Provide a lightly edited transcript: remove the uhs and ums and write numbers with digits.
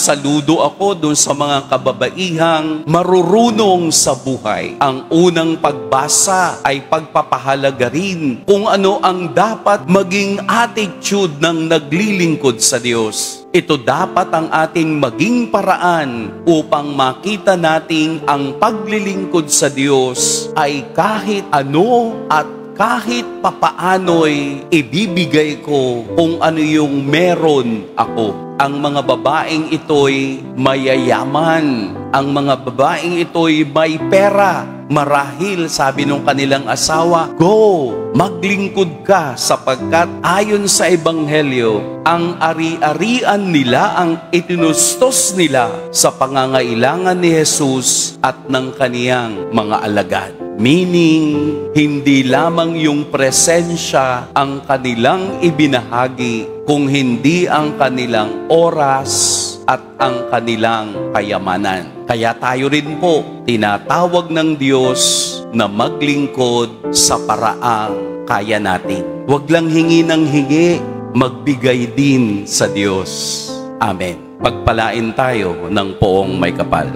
saludo ako dun sa mga kababaihang marurunong sa buhay. Ang unang pagbasa ay pagpapahalaga rin kung ano ang dapat maging attitude ng naglilingkod sa Diyos. Ito dapat ang ating maging paraan upang makita nating ang paglilingkod sa Diyos ay kahit ano at kahit papaano'y ibibigay ko kung ano yung meron ako. Ang mga babaeng ito'y mayayaman. Ang mga babaeng ito'y may pera. Marahil, sabi nung kanilang asawa, go, maglingkod ka sapagkat ayon sa Ebanghelyo, ang ari-arian nila ang itinustos nila sa pangangailangan ni Jesus at ng kaniyang mga alagad. Meaning, hindi lamang yung presensya ang kanilang ibinahagi, kung hindi ang kanilang oras at ang kanilang kayamanan. Kaya tayo rin po, tinatawag ng Diyos na maglingkod sa paraang kaya natin. Huwag lang hingi ng hingi, magbigay din sa Diyos. Amen. Pagpalain tayo ng poong may kapal.